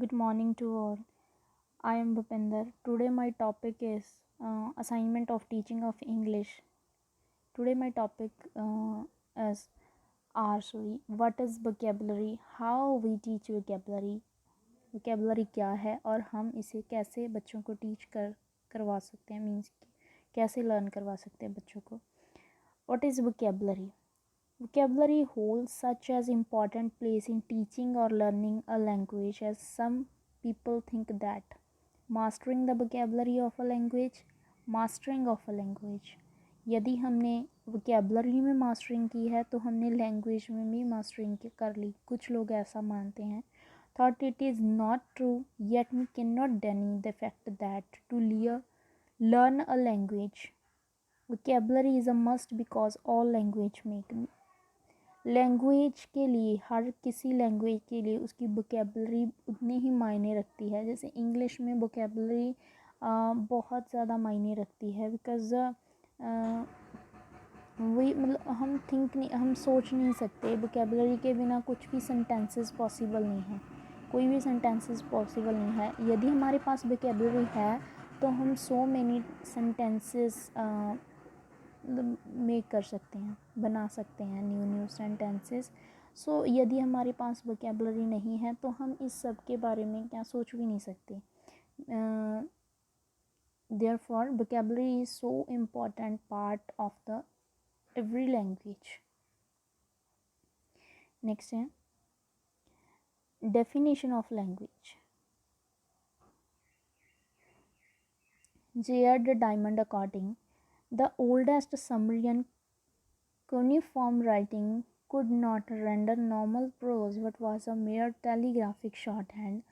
Good morning to all. I am Bhupinder. Today my topic is assignment of teaching of English. Today my topic is what is vocabulary, how we teach vocabulary, vocabulary क्या है और हम इसे कैसे बच्चों को teach करवा सकते हैं, मीन्स कैसे लर्न करवा सकते हैं बच्चों को. What is vocabulary? Vocabulary holds such as important place in teaching or learning a language as some people think that mastering the vocabulary of a language, mastering of a language. यदि हमने vocabulary में mastering की है तो हमने language में भी mastering कर ली. कुछ लोग ऐसा मानते हैं. Thought it is not true, yet we cannot deny the fact that to learn a language, vocabulary is a must because all language make. Language के लिए, हर किसी लैंग्वेज के लिए उसकी वोकेबलरी उतनी ही मायने रखती है. जैसे इंग्लिश में वोकेबलरी बहुत ज़्यादा मायने रखती है बिकॉज़ वही मतलब हम सोच नहीं सकते. वोकेबलरी के बिना कुछ भी सेंटेंसेस पॉसिबल नहीं है. कोई भी सेंटेंसेस पॉसिबल नहीं है. यदि हमारे पास वोकेबलरी है तो हम सो मेनी सेंटेंसेस मेक कर सकते हैं, बना सकते हैं न्यू सेंटेंसेस. सो यदि हमारे पास वोकेबलरी नहीं है तो हम इस सब के बारे में क्या सोच भी नहीं सकते. Therefore vocabulary is so important part of the every language. Next है definition of language. J.R. Diamond according, the oldest Sumerian cuneiform writing could not render normal prose but was a mere telegraphic shorthand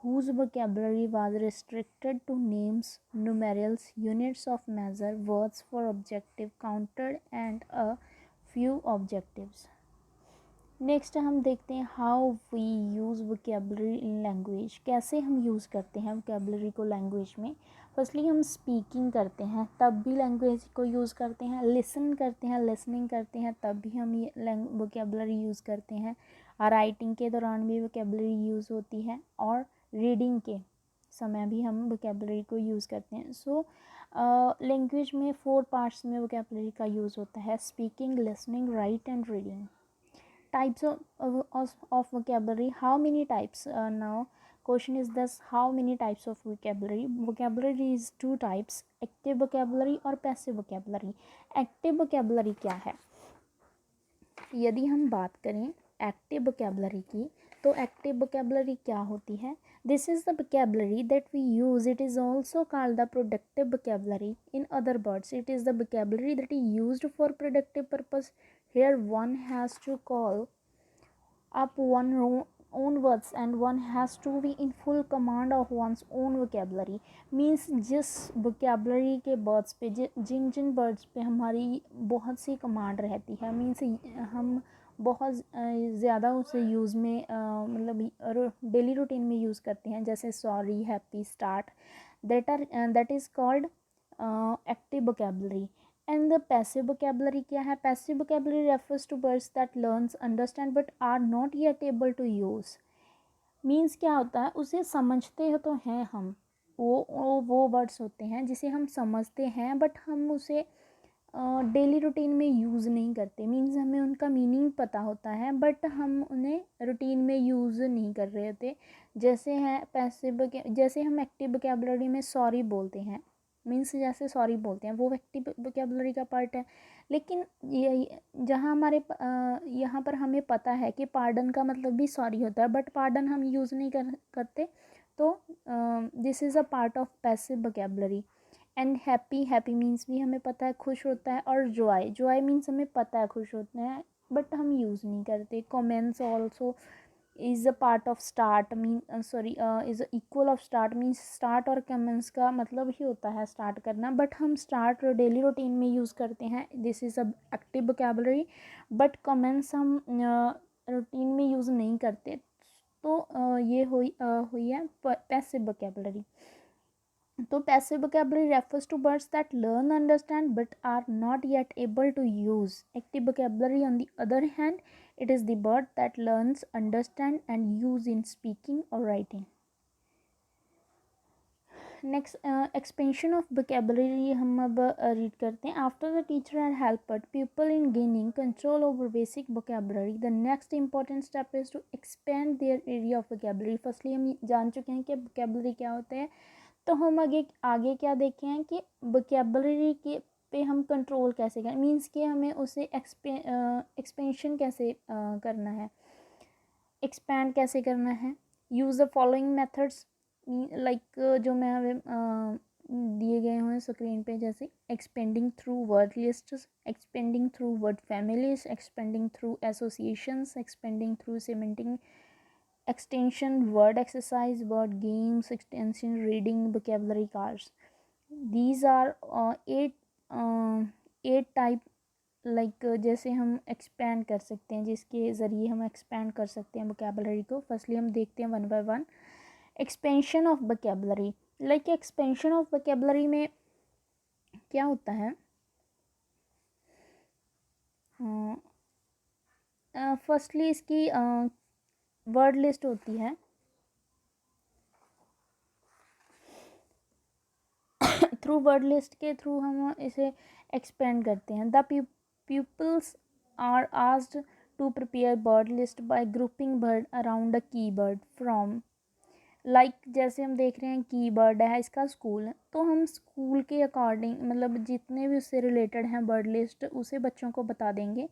whose vocabulary was restricted to names, numerals, units of measure, words for objective, counted and a few objectives. Next हम देखते हैं how we use vocabulary in language. कैसे हम use करते हैं vocabulary को language में. Firstly हम स्पीकिंग करते हैं तब भी लैंग्वेज को यूज़ करते हैं. लिसन करते हैं, लिसनिंग करते हैं तब भी हम ये वोकेबलरी यूज़ करते हैं. राइटिंग के दौरान भी वोकेबलरी यूज़ होती है और रीडिंग के समय भी हम वोकेबलरी को यूज़ करते हैं. सो लैंग्वेज में 4 पार्ट्स में वोकेबलरी का यूज़ होता है: speaking, listening, right and reading. Types of vocabulary. How many types? Now question is this: how many types of vocabulary? Vocabulary is 2 types: active vocabulary और passive vocabulary. Active vocabulary क्या है? यदि हम बात करें एक्टिव vocabulary की तो active vocabulary क्या होती है? This is the vocabulary that we use. It is also called the productive vocabulary. In other words, it is the vocabulary that is used for productive purpose. Here one has to call up one's own words and one has to be in full command of one's own vocabulary. Means जिस vocabulary के words पे जिन जिन words पे हमारी बहुत सी command रहती है, means हम बहुत ज़्यादा उसे यूज़ में मतलब डेली रूटीन में यूज़ करते हैं. जैसे sorry, happy, start, that is called active vocabulary. And the passive vocabulary क्या है? Passive vocabulary refers to words that learns, understand but are not yet able to use. Means क्या होता है? उसे समझते हो तो हैं हम, वो वर्ड्स होते हैं जिसे हम समझते हैं बट हम उसे डेली रूटीन में यूज़ नहीं करते. मीन्स हमें उनका मीनिंग पता होता है बट हम उन्हें रूटीन में यूज़ नहीं कर रहे होते. जैसे है पैसिव, जैसे हम एक्टिव वोकेबलरी में सॉरी बोलते हैं, मीन्स जैसे सॉरी बोलते हैं वो एक्टिव वोकेबलरी का पार्ट है. लेकिन ये जहाँ हमारे यहाँ पर हमें पता है कि पार्डन का मतलब भी सॉरी होता है बट पार्डन हम यूज़ नहीं करते, तो this is a part of passive vocabulary. And happy means भी हमें पता है खुश होता है. और जॉय मीन्स हमें पता है खुश होते हैं बट हम यूज़ नहीं करते. Comments also is a part of start is equal of start. Means start और कमेंट्स का मतलब ही होता है स्टार्ट करना बट हम स्टार्ट डेली रूटीन में यूज़ करते हैं. This is a active vocabulary. But comments हम रूटीन में यूज़ नहीं करते. तो ये हुई है पैसिव वोकेबलरी. तो passive vocabulary refers to words that learn, understand but are not yet able to use. Active vocabulary on the other hand, it is the word that learns, understand and use in speaking or writing. Next expansion of vocabulary हम अब read करते हैं. After the teacher and helper people in gaining control over basic vocabulary the next important step is to expand their area of vocabulary. Firstly हम जान चुके हैं कि vocabulary क्या होते हैं, तो हम आगे आगे क्या देखे हैं कि वोकेबलरी के पे हम कंट्रोल कैसे करें, मीन्स कि हमें उसे एक्सपेंशन कैसे करना है, एक्सपैंड कैसे करना है. Use the following methods, like जो मैं हमें दिए गए हुए स्क्रीन पे, जैसे expanding through word lists, expanding through word families, expanding through associations, expanding through cementing extension, word exercise, word games, extension, reading, vocabulary cards. These are eight type, like जैसे हम एक्सपैंड कर सकते हैं, जिसके ज़रिए हम एक्सपैंड कर सकते हैं वोकेबलरी को. फर्स्टली हम देखते हैं one by one. Expansion of vocabulary, like expansion of vocabulary में क्या होता है. फर्स्टली इसकी वर्ड लिस्ट होती है. थ्रू वर्ड लिस्ट के थ्रू हम इसे एक्सपेंड करते हैं. The pupils are asked to prepare word list by grouping word around a keyword from, like जैसे हम देख रहे हैं कीवर्ड है इसका स्कूल है, तो हम स्कूल के अकॉर्डिंग मतलब जितने भी उससे रिलेटेड हैं वर्ड लिस्ट उसे बच्चों को बता देंगे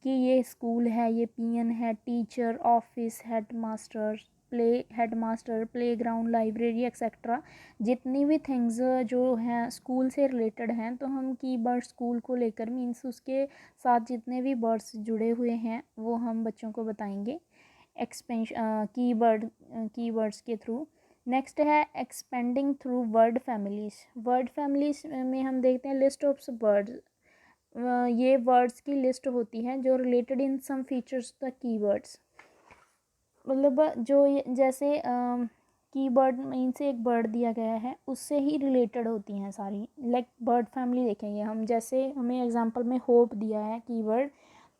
कि ये स्कूल है, ये पीएन है, teacher, office, headmaster, playground, library etcetera. जितनी भी थिंग्स जो हैं स्कूल से रिलेटेड हैं, तो हम कीवर्ड स्कूल को लेकर मीन्स उसके साथ जितने भी वर्ड्स जुड़े हुए हैं वो हम बच्चों को बताएंगे एक्सपेंशन कीवर्ड्स के थ्रू. नेक्स्ट है expanding through word families. Word families में हम देखते हैं लिस्ट ऑफ वर्ड्स. ये वर्ड्स की लिस्ट होती है जो related in some features the keywords, मतलब जो जैसे कीवर्ड मीन से एक वर्ड दिया गया है उससे ही रिलेटेड होती हैं सारी. लाइक बर्ड फैमिली देखेंगे हम, जैसे हमें एग्जांपल में होप दिया है कीवर्ड,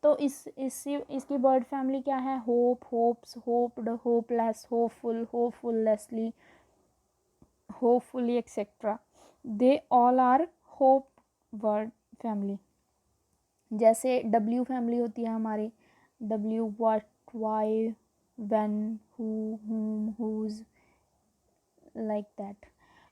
तो इसकी बर्ड फैमिली क्या है. Hope, hopes, hoped, hopeless, hopeful, hopefullessly, hopefully etcetera. They all are hope word family. जैसे डब्ल्यू फैमिली होती है हमारी. W what, why, when, who, whom, whose, like that.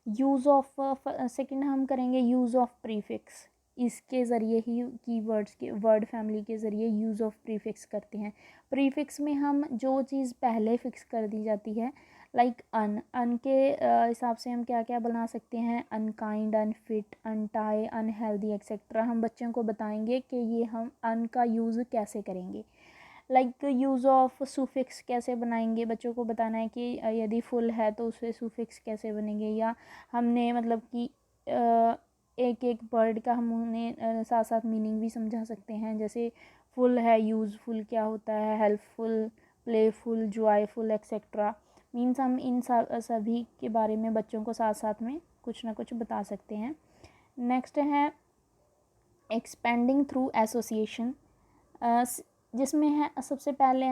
Use of second हम करेंगे यूज़ ऑफ प्रीफिक्स. इसके ज़रिए ही keywords के वर्ड फैमिली के ज़रिए यूज़ ऑफ प्रीफिक्स करते हैं. प्रीफिक्स में हम जो चीज़ पहले फिक्स कर दी जाती है, लाइक अन के हिसाब से हम क्या क्या बना सकते हैं. Unkind, unfit, untie, unhealthy etcetera. हम बच्चों को बताएंगे कि ये हम अन का यूज़ कैसे करेंगे. लाइक यूज़ ऑफ सुफिक्स कैसे बनाएंगे, बच्चों को बताना है कि यदि फुल है तो उससे सुफिक्स कैसे बनेंगे. या हमने मतलब कि एक एक वर्ड का हम उन्हें साथ साथ मीनिंग भी समझा सकते हैं. जैसे फुल है, यूज़फुल क्या होता है, helpful, playful, joyful etcetera. Means हम इन सभी के बारे में बच्चों को साथ साथ में कुछ ना कुछ बता सकते हैं. नेक्स्ट है एक्सपेंडिंग थ्रू एसोसिएशन, जिसमें है सबसे पहले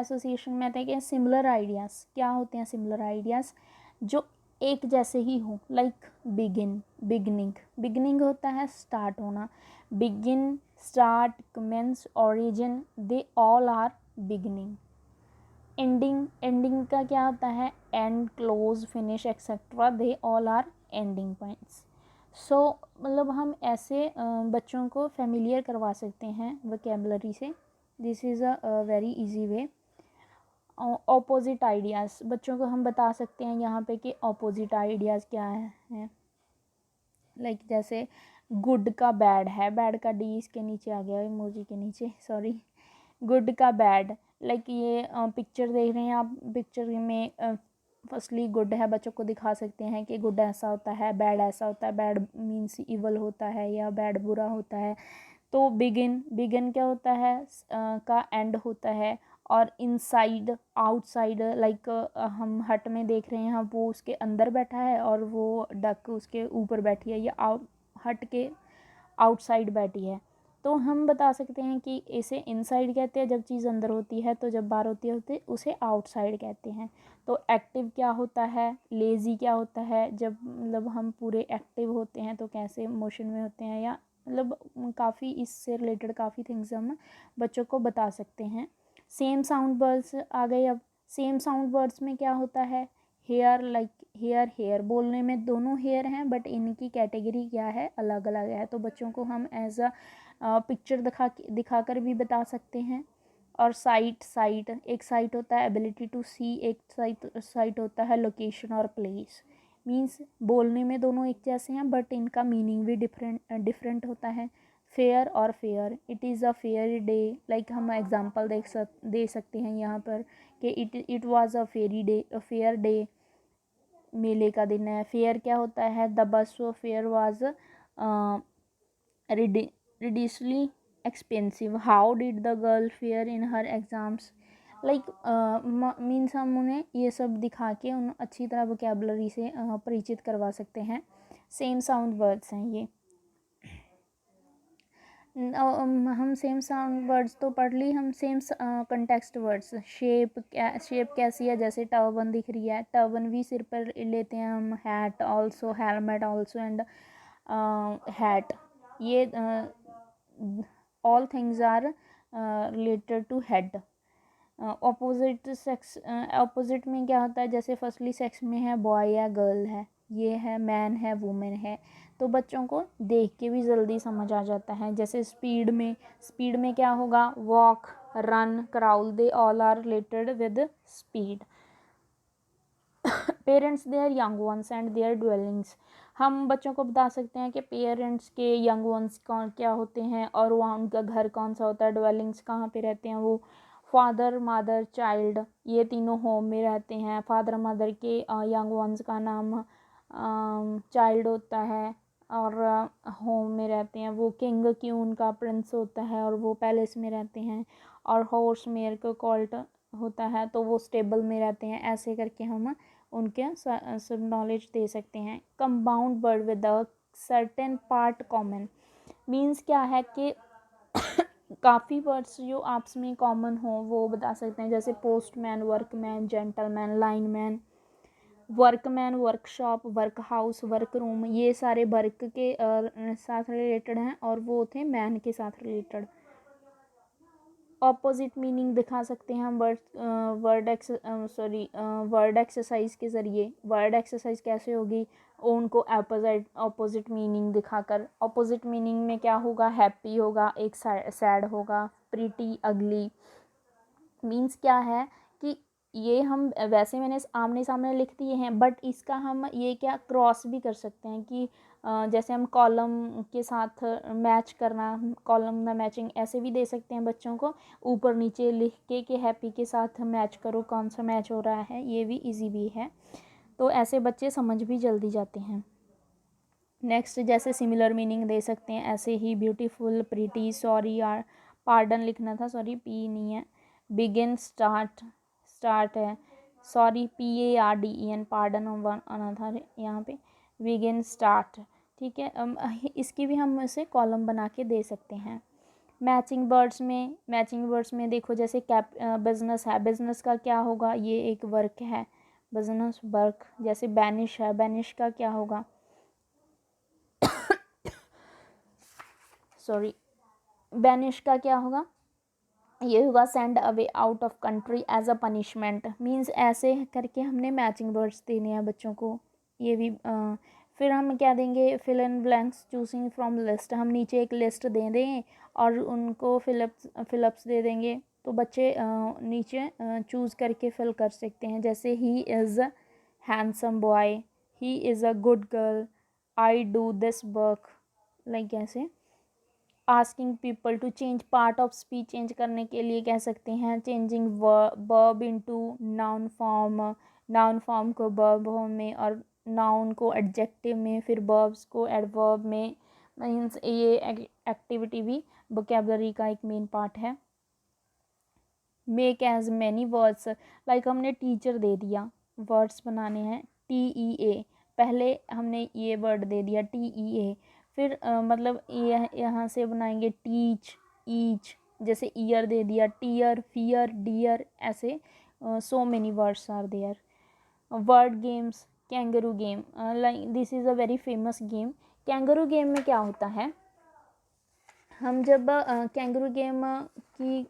एसोसिएशन में आते हैं सिमिलर आइडियाज़. क्या होते हैं सिमिलर आइडियाज़? जो एक जैसे ही हो. Like beginning. बिगिनिंग होता है स्टार्ट होना. Begin, start, commence, origin, they all are beginning. Ending का क्या होता है? End, close, finish etcetera. They all are ending points. So मतलब हम ऐसे बच्चों को फेमिलियर करवा सकते हैं वोकेबलरी से. This is a very easy way. Opposite ideas, बच्चों को हम बता सकते हैं यहाँ पे कि ऑपोजिट आइडियाज़ क्या हैं. लाइक जैसे गुड का बैड है, बैड का डी इसके नीचे आ गया इमोजी के नीचे, सॉरी. गुड का बैड, लाइक ये पिक्चर देख रहे हैं आप. पिक्चर में फर्स्टली गुड है, बच्चों को दिखा सकते हैं कि गुड ऐसा होता है, बैड ऐसा होता है. बैड मीन्स इवल होता है या बैड बुरा होता है. तो बिगिन क्या होता है? का एंड होता है. और इनसाइड, आउटसाइड, लाइक हम हट में देख रहे हैं वो उसके अंदर बैठा है और वो डक उसके ऊपर बैठी है, या हट के आउटसाइड बैठी है. तो हम बता सकते हैं कि इसे इनसाइड कहते हैं जब चीज़ अंदर होती है, तो जब बाहर होती है तो उसे आउटसाइड कहते हैं। तो एक्टिव क्या होता है, लेज़ी क्या होता है, जब मतलब हम पूरे एक्टिव होते हैं तो कैसे मोशन में होते हैं, या मतलब काफ़ी इससे रिलेटेड काफ़ी थिंग्स हम बच्चों को बता सकते हैं। सेम साउंड वर्ड्स आ गए। अब सेम साउंड वर्ड्स में क्या होता है, हेयर, लाइक हेयर, हेयर बोलने में दोनों हेयर हैं बट इनकी कैटेगरी क्या है, अलग अलग है। तो बच्चों को हम एज अ पिक्चर दिखाकर भी बता सकते हैं। और साइट, साइट एक साइट होता है एबिलिटी टू सी, एक साइट होता है लोकेशन और प्लेस। मीन्स बोलने में दोनों एक जैसे हैं बट इनका मीनिंग भी डिफरेंट होता है। फेयर और fair, it is a fair day, like हम एग्जांपल दे सकते हैं यहाँ पर कि it was a fair day, मेले का दिन है। फेयर क्या होता है, the bus of fair was ridiculously expensive, how did the girl fare in her exams, like means हम उन्हें ये सब दिखा के उन अच्छी तरह वोकेबलरी से परिचित करवा सकते हैं। सेम साउंड वर्ड्स हैं ये। हम सेम साउंड वर्ड्स तो पढ़ ली, हम सेम कंटेक्स्ट वर्ड्स। शेप कैसी है, जैसे टर्बन दिख रही है, टर्बन भी सिर पर लेते हैं हम। Hat also, helmet also and hat, ये all things are related to head. Opposite sex, opposite में क्या होता है, जैसे फर्स्टली सेक्स में है बॉय या गर्ल है, ये है मैन है वुमेन है। तो बच्चों को देख के भी जल्दी समझ आ जाता है। जैसे स्पीड में क्या होगा, walk, run, crawl, they all are related with speed. Parents their young ones and their dwellings, हम बच्चों को बता सकते हैं कि पेरेंट्स के यंग वंस कौन क्या होते हैं और वहाँ उनका घर कौन सा होता है, ड्वेलिंग्स कहाँ पे रहते हैं वो। फादर, मदर, चाइल्ड, ये तीनों होम में रहते हैं। फादर मदर के यंग वंस का नाम चाइल्ड होता है और होम में रहते हैं। वो किंग क्यून का प्रिंस होता है और वो पैलेस में रहते हैं। और हॉर्स मेयर का कॉल्ट होता है तो वो स्टेबल में रहते हैं। ऐसे करके हम उनके सब नॉलेज दे सकते हैं। Compound word with a certain part common, means क्या है कि काफ़ी वर्ड्स जो आपस में कॉमन हो वो बता सकते हैं। जैसे postman, workman, gentleman, lineman, workman, workshop, work house, work room, ये सारे वर्क के साथ रिलेटेड हैं और वो थे मैन के साथ रिलेटेड। ऑपोजिट मीनिंग दिखा सकते हैं हम वर्ड एक्सरसाइज के ज़रिए। वर्ड एक्सरसाइज कैसे होगी, उनको ऑपोजिट मीनिंग दिखाकर। ऑपोजिट मीनिंग में क्या होगा, हैप्पी होगा, एक सैड होगा, प्रीटी, अगली। मीन्स क्या है कि ये हम वैसे मैंने आमने सामने लिख दिए हैं बट इसका हम ये क्या क्रॉस भी कर सकते हैं कि जैसे हम कॉलम के साथ मैच करना, कॉलम मैचिंग ऐसे भी दे सकते हैं बच्चों को, ऊपर नीचे लिख के कि हैप्पी के साथ मैच करो, कौन सा मैच हो रहा है, ये भी इजी भी है। तो ऐसे बच्चे समझ भी जल्दी जाते हैं। नेक्स्ट जैसे सिमिलर मीनिंग दे सकते हैं ऐसे ही, ब्यूटीफुल, प्रीटी, सॉरी, यार पार्डन लिखना था, सॉरी पी नहीं है। बिगिन, स्टार्ट है, सॉरी PARDEN, पार्डन आना था यहाँ पे। बिगिन, स्टार्ट, ठीक है। इसकी भी हम इसे कॉलम बना के दे सकते हैं। मैचिंग वर्ड्स में देखो, जैसे बिजनेस है, बिजनेस का क्या होगा, ये एक वर्क है, बिजनेस वर्क। जैसे बैनिश है, बैनिश का क्या होगा, सॉरी बैनिश का क्या होगा, ये होगा send away out of country as a punishment. Means ऐसे करके हमने मैचिंग वर्ड्स देने हैं बच्चों को। ये भी फिर हम क्या देंगे, fill in blanks choosing from list, हम नीचे एक लिस्ट दे दें और उनको फिलअप्स दे देंगे तो बच्चे नीचे चूज़ करके फिल कर सकते हैं। जैसे he is a handsome boy, he is a good girl, I do this work, like ऐसे। Asking people to change part of speech, change करने के लिए कह सकते हैं changing verb into noun form, noun form को वर्ब फॉर्म में और नाउन को एडजेक्टिव में, फिर वर्ब्स को एडवर्ब में। मीन्स ये एक्टिविटी भी वोकेबलरी का एक मेन पार्ट है। Make as many words, like हमने टीचर दे दिया, वर्ड्स बनाने हैं TEA, पहले हमने ये वर्ड दे दिया TEA, फिर मतलब यहाँ से बनाएंगे टीच, ईच, जैसे ईयर दे दिया, टीयर, फियर, डियर, ऐसे so many words are there. Word games, kangaroo game, like this is a very famous game. Kangaroo game में क्या होता है, हम जब कैंगरू गेम की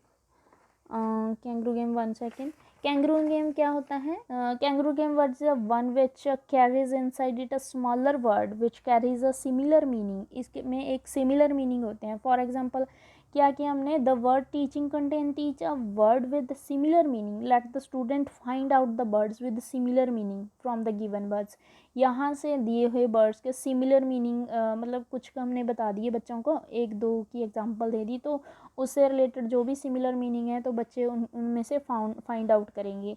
kangaroo game, 1 second. Kangaroo game क्या होता है, kangaroo game word is one which carries inside it a smaller word which carries a similar meaning. इसके में एक सिमिलर मीनिंग होते हैं. फॉर एग्जांपल क्या किया हमने, the word teaching contain teach a word with similar meaning. Let the student find out the words with similar meaning from the given words. यहाँ से दिए हुए वर्ड्स के सिमिलर मीनिंग, मतलब कुछ हमने बता दिए बच्चों को, एक दो की एग्जांपल दे दी, तो उससे रिलेटेड जो भी सिमिलर मीनिंग है तो बच्चे उनमें से फाइंड आउट करेंगे.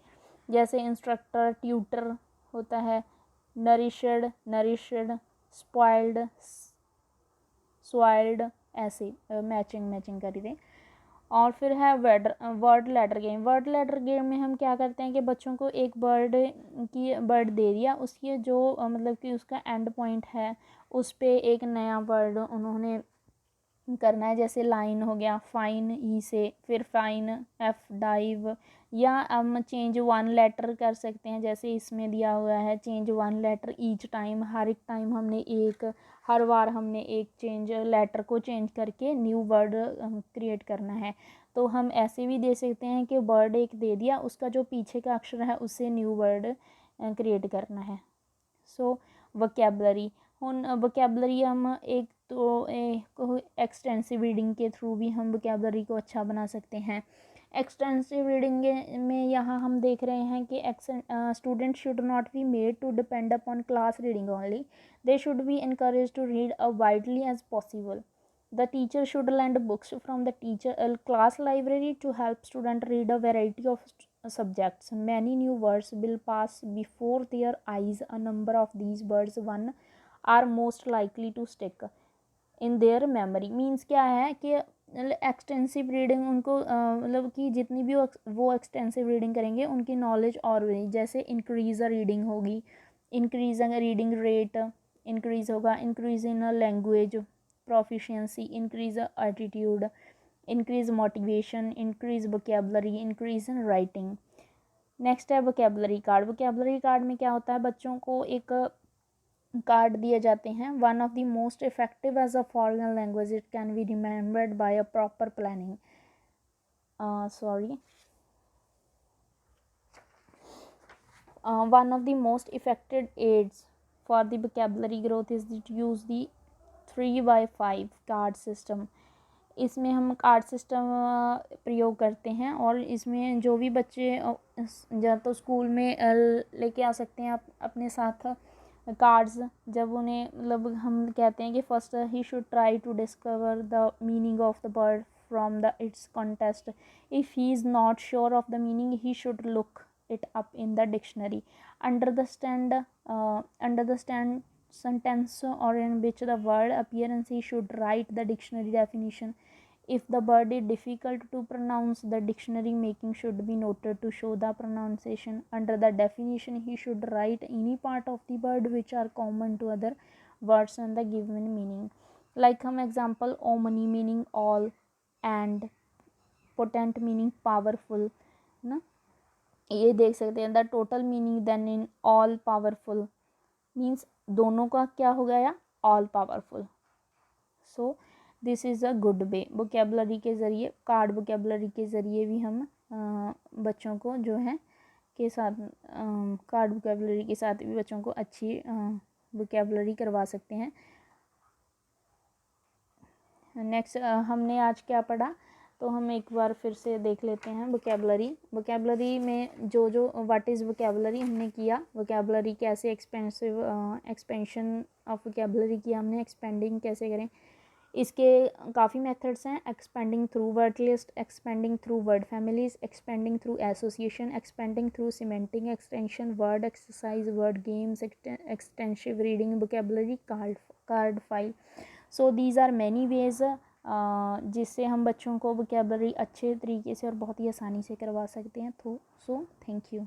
जैसे इंस्ट्रक्टर, ट्यूटर होता है, नरिशड, नरिशड, स्पॉइल्ड, स्वाइल्ड, ऐसे मैचिंग करी थे. और फिर है word letter game. Word letter game में हम क्या करते हैं कि बच्चों को एक वर्ड दे दिया, उसकी जो मतलब कि उसका एंड पॉइंट है उस पर एक नया वर्ड उन्होंने करना है. जैसे लाइन हो गया, फाइन, ई से, फिर फाइन, एफ, डाइव, या हम चेंज 1 लेटर कर सकते हैं. जैसे इसमें दिया हुआ है चेंज 1 लेटर ईच टाइम. हर एक टाइम हमने हर बार हमने एक लेटर को चेंज करके न्यू वर्ड क्रिएट करना है. तो हम ऐसे भी दे सकते हैं कि वर्ड एक दे दिया, उसका जो पीछे का अक्षर है उससे न्यू वर्ड क्रिएट करना है. सो वोकैबलरी, ਹੁਣ वोकैबलरी हम एक तो एक्सटेंसिव रीडिंग के थ्रू भी हम वोकैबलरी को अच्छा बना सकते हैं. एक्सटेंसिव रीडिंग में यहाँ हम देख रहे हैं कि student should not be made to depend upon class reading only. They should be encouraged to read a widely as possible. The teacher should lend books from the class library to help student read a variety of subjects. Many new words will pass before their eyes. A number of these words one are most likely to stick in their memory. Means क्या है कि extensive reading उनको मतलब कि जितनी भी वो extensive reading करेंगे उनकी नॉलेज और भी, जैसे इंक्रीज़ रीडिंग होगी, इंक्रीज रीडिंग रेट इंक्रीज़ होगा, increase in language proficiency, increase attitude, increase motivation, increase vocabulary, increase in writing. Next है वोकेबलरी कार्ड. वोकेबलरी कार्ड में क्या होता है, बच्चों को एक कार्ड दिए जाते हैं. One of the most effective as a foreign language, it can be remembered by a proper planning. One of the most effective aids for the vocabulary growth is to use the 3x5 card system. इसमें हम card system प्रयोग करते हैं और इसमें जो भी बच्चे या तो स्कूल में लेके आ सकते हैं अपने साथ कार्ड्स. जब उन्हें मतलब हम कहते हैं कि first he should try to discover the meaning of the word from the its context. If he is not sure of the meaning he should look it up in the dictionary. Understand sentence or in which the word appearance, he should write the dictionary definition. If the word is difficult to pronounce, the dictionary making should be noted to show the pronunciation. Under the definition, he should write any part of the word which are common to other words and the given meaning. Like हम example, omni meaning all and potent meaning powerful ना, ये देख सकते हैं. The total meaning then in all powerful means दोनों का क्या हो गया, all powerful. So this is a good way. Vocabulary के ज़रिए, कार्ड वोकेबलरी के ज़रिए भी हम बच्चों को जो है के साथ कार्ड वोकेबलरी के साथ भी बच्चों को अच्छी वोकेबलरी करवा सकते हैं. नेक्स्ट हमने आज क्या पढ़ा, तो हम एक बार फिर से देख लेते हैं. वोकेबलरी में जो व्हाट इज़ वोकेबलरी हमने किया, वोकेबलरी कैसे एक्सपेंशन ऑफ वोकेबलरी किया हमने, एक्सपेंडिंग कैसे करें, इसके काफ़ी मेथड्स हैं. Expanding through word list, expanding through word families, expanding through association, expanding through semantic extension, word exercise, word games, extensive reading, vocabulary card file. So these are many ways जिससे हम बच्चों को vocabulary अच्छे तरीके से और बहुत ही आसानी से करवा सकते हैं. तो सो थैंक यू.